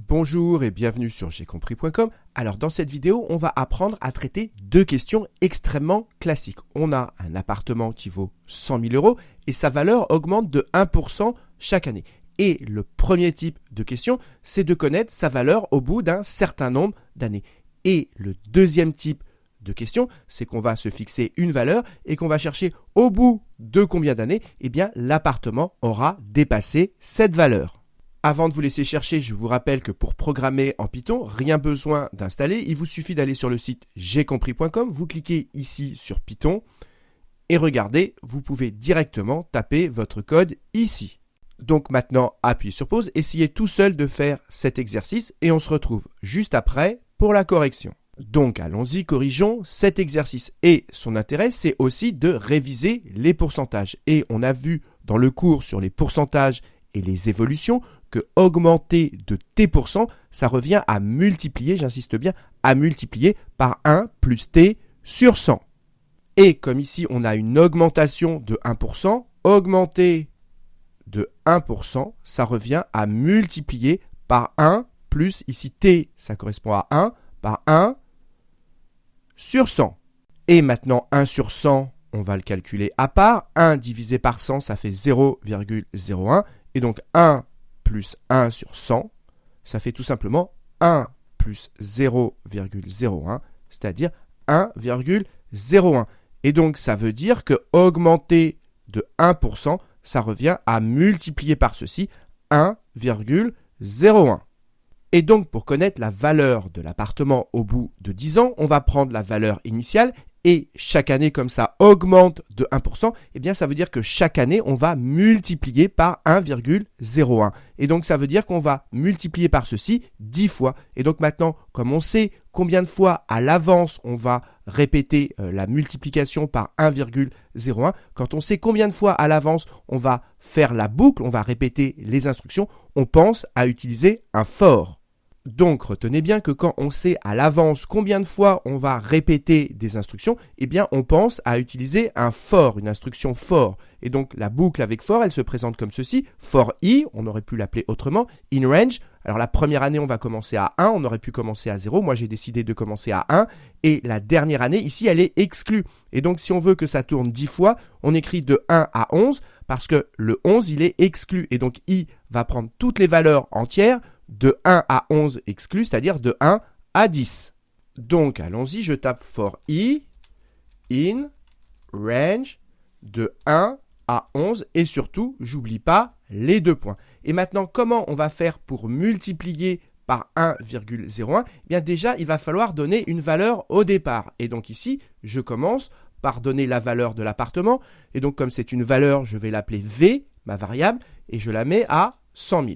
Bonjour et bienvenue sur j'aicompris.com. Alors dans cette vidéo, on va apprendre à traiter deux questions extrêmement classiques. On a un appartement qui vaut 100 000 euros et sa valeur augmente de 1% chaque année. Et le premier type de question, c'est de connaître sa valeur au bout d'un certain nombre d'années. Et le deuxième type de question, c'est qu'on va se fixer une valeur et qu'on va chercher au bout de combien d'années, eh bien l'appartement aura dépassé cette valeur. Avant de vous laisser chercher, je vous rappelle que pour programmer en Python, rien besoin d'installer. Il vous suffit d'aller sur le site j'aicompris.com, vous cliquez ici sur Python et regardez, vous pouvez directement taper votre code ici. Donc maintenant, appuyez sur pause, essayez tout seul de faire cet exercice et on se retrouve juste après pour la correction. Donc allons-y, corrigeons cet exercice. Et son intérêt, c'est aussi de réviser les pourcentages. Et on a vu dans le cours sur les pourcentages et les évolutions que augmenter de t%, ça revient à multiplier, j'insiste bien, à multiplier par 1 plus t sur 100. Et comme ici, on a une augmentation de 1%, augmenter de 1%, ça revient à multiplier par 1 plus, ici t, ça correspond à 1, par 1 sur 100. Et maintenant, 1 sur 100, on va le calculer à part. 1 divisé par 100, ça fait 0,01. Et donc 1 plus 1 sur 100, ça fait tout simplement 1 plus 0,01, c'est-à-dire 1,01. Et donc ça veut dire que augmenter de 1%, ça revient à multiplier par ceci 1,01. Et donc pour connaître la valeur de l'appartement au bout de 10 ans, on va prendre la valeur initiale et chaque année comme ça augmente de 1%, eh bien ça veut dire que chaque année on va multiplier par 1,01. Et donc ça veut dire qu'on va multiplier par ceci 10 fois. Et donc maintenant, comme on sait combien de fois à l'avance on va répéter la multiplication par 1,01, quand on sait combien de fois à l'avance on va faire la boucle, on va répéter les instructions, on pense à utiliser un for. Donc, retenez bien que quand on sait à l'avance combien de fois on va répéter des instructions, eh bien, on pense à utiliser un for, une instruction for. Et donc, la boucle avec for, elle se présente comme ceci. For i, on aurait pu l'appeler autrement, in range. Alors, la première année, on va commencer à 1, on aurait pu commencer à 0. Moi, j'ai décidé de commencer à 1. Et la dernière année, ici, elle est exclue. Et donc, si on veut que ça tourne 10 fois, on écrit de 1 à 11 parce que le 11, il est exclu. Et donc, i va prendre toutes les valeurs entières de 1 à 11 exclus, c'est-à-dire de 1 à 10. Donc, allons-y, je tape for i, in, range, de 1 à 11, et surtout, j'oublie pas les deux points. Et maintenant, comment on va faire pour multiplier par 1,01 ? Eh bien déjà, il va falloir donner une valeur au départ. Et donc ici, je commence par donner la valeur de l'appartement. Et donc, comme c'est une valeur, je vais l'appeler V, ma variable, et je la mets à 100 000.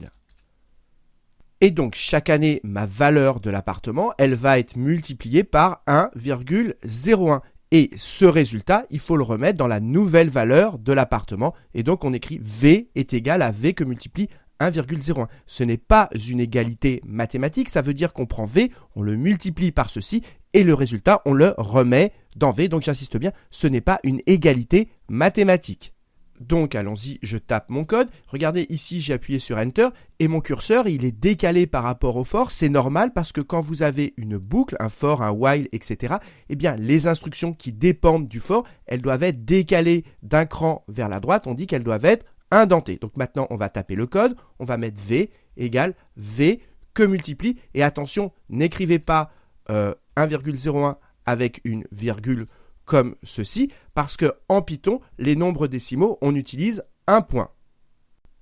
Et donc, chaque année, ma valeur de l'appartement, elle va être multipliée par 1,01. Et ce résultat, il faut le remettre dans la nouvelle valeur de l'appartement. Et donc, on écrit V est égal à V que multiplie 1,01. Ce n'est pas une égalité mathématique, ça veut dire qu'on prend V, on le multiplie par ceci, et le résultat, on le remet dans V. Donc, j'insiste bien, ce n'est pas une égalité mathématique. Donc, allons-y, je tape mon code. Regardez, ici, j'ai appuyé sur Enter et mon curseur, il est décalé par rapport au for. C'est normal parce que quand vous avez une boucle, un for, un while, etc., eh bien, les instructions qui dépendent du for, elles doivent être décalées d'un cran vers la droite. On dit qu'elles doivent être indentées. Donc, maintenant, on va taper le code. On va mettre V égale V que multiplie. Et attention, n'écrivez pas 1,01 avec une virgule comme ceci, parce que en Python, les nombres décimaux, on utilise un point.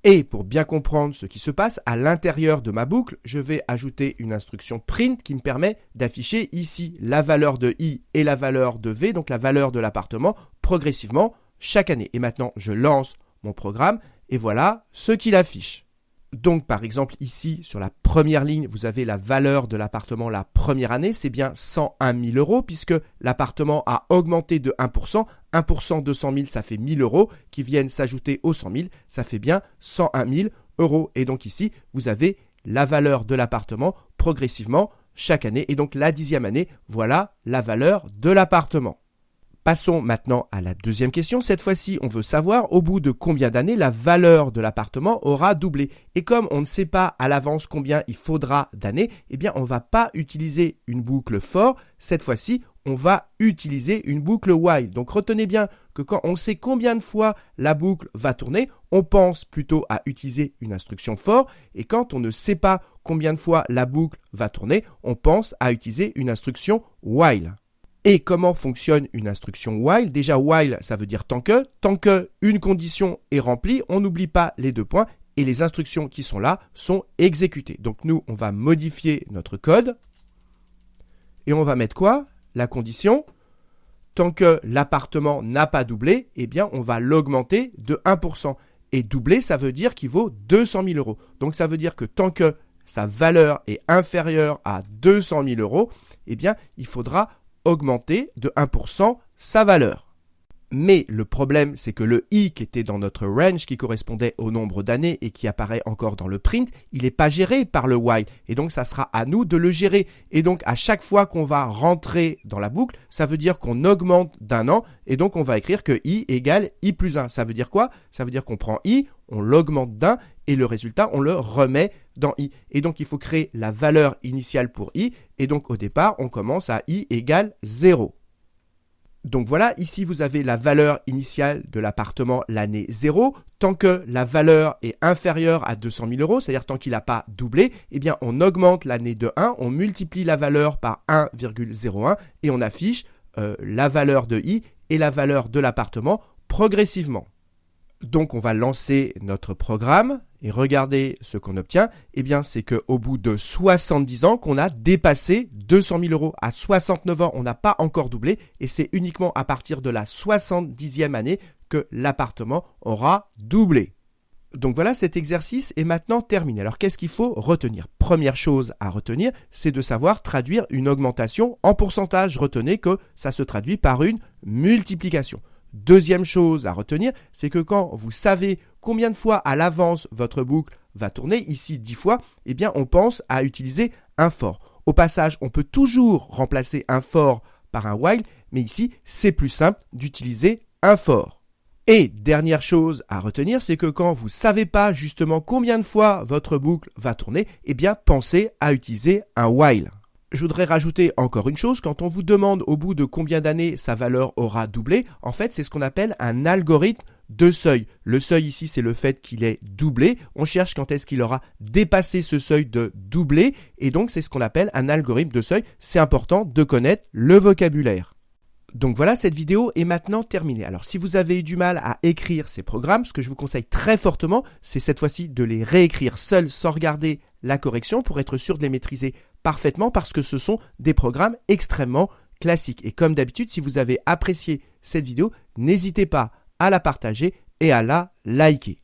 Et pour bien comprendre ce qui se passe, à l'intérieur de ma boucle, je vais ajouter une instruction print qui me permet d'afficher ici la valeur de i et la valeur de v, donc la valeur de l'appartement, progressivement chaque année. Et maintenant, je lance mon programme et voilà ce qu'il affiche. Donc, par exemple, ici, sur la première ligne, vous avez la valeur de l'appartement la première année, c'est bien 101 000 euros, puisque l'appartement a augmenté de 1%. 1% de 100 000, ça fait 1 000 euros, qui viennent s'ajouter aux 100 000, ça fait bien 101 000 euros. Et donc ici, vous avez la valeur de l'appartement progressivement chaque année. Et donc la 10e année, voilà la valeur de l'appartement. Passons maintenant à la deuxième question. Cette fois-ci, on veut savoir au bout de combien d'années la valeur de l'appartement aura doublé. Et comme on ne sait pas à l'avance combien il faudra d'années, eh bien on ne va pas utiliser une boucle for. Cette fois-ci, on va utiliser une boucle while. Donc retenez bien que quand on sait combien de fois la boucle va tourner, on pense plutôt à utiliser une instruction for. Et quand on ne sait pas combien de fois la boucle va tourner, on pense à utiliser une instruction while. Et comment fonctionne une instruction while? Déjà, while, ça veut dire tant que une condition est remplie, on n'oublie pas les deux points et les instructions qui sont là sont exécutées. Donc nous, on va modifier notre code et on va mettre quoi? La condition, tant que l'appartement n'a pas doublé, eh bien, on va l'augmenter de 1%. Et doubler, ça veut dire qu'il vaut 200 000 euros. Donc ça veut dire que tant que sa valeur est inférieure à 200 000 euros, eh bien, il faudra augmenter de 1% sa valeur. Mais le problème, c'est que le i qui était dans notre range, qui correspondait au nombre d'années et qui apparaît encore dans le print, il n'est pas géré par le while. Et donc, ça sera à nous de le gérer. Et donc, à chaque fois qu'on va rentrer dans la boucle, ça veut dire qu'on augmente d'un an. Et donc, on va écrire que i égale i plus 1. Ça veut dire quoi? Ça veut dire qu'on prend i, on l'augmente d'un et le résultat, on le remet dans i. Et donc, il faut créer la valeur initiale pour i. Et donc, au départ, on commence à i égale 0. Donc voilà, ici vous avez la valeur initiale de l'appartement l'année 0. Tant que la valeur est inférieure à 200 000 euros, c'est-à-dire tant qu'il n'a pas doublé, eh bien on augmente l'année de 1, on multiplie la valeur par 1,01 et on affiche la valeur de i et la valeur de l'appartement progressivement. Donc on va lancer notre programme et regardez ce qu'on obtient. Eh bien c'est qu'au bout de 70 ans qu'on a dépassé 200 000 euros. À 69 ans, on n'a pas encore doublé et c'est uniquement à partir de la 70e année que l'appartement aura doublé. Donc voilà, cet exercice est maintenant terminé. Alors qu'est-ce qu'il faut retenir? Première chose à retenir, c'est de savoir traduire une augmentation en pourcentage. Retenez que ça se traduit par une multiplication. Deuxième chose à retenir, c'est que quand vous savez combien de fois à l'avance votre boucle va tourner, ici 10 fois, eh bien on pense à utiliser un for. Au passage, on peut toujours remplacer un for par un while, mais ici c'est plus simple d'utiliser un for. Et dernière chose à retenir, c'est que quand vous ne savez pas justement combien de fois votre boucle va tourner, eh bien pensez à utiliser un while. Je voudrais rajouter encore une chose, quand on vous demande au bout de combien d'années sa valeur aura doublé, en fait c'est ce qu'on appelle un algorithme de seuil. Le seuil ici c'est le fait qu'il est doublé, on cherche quand est-ce qu'il aura dépassé ce seuil de doublé et donc c'est ce qu'on appelle un algorithme de seuil. C'est important de connaître le vocabulaire. Donc voilà, cette vidéo est maintenant terminée. Alors si vous avez eu du mal à écrire ces programmes, ce que je vous conseille très fortement, c'est cette fois-ci de les réécrire seuls sans regarder la correction pour être sûr de les maîtriser parfaitement parce que ce sont des programmes extrêmement classiques. Et comme d'habitude, si vous avez apprécié cette vidéo, n'hésitez pas à la partager et à la liker.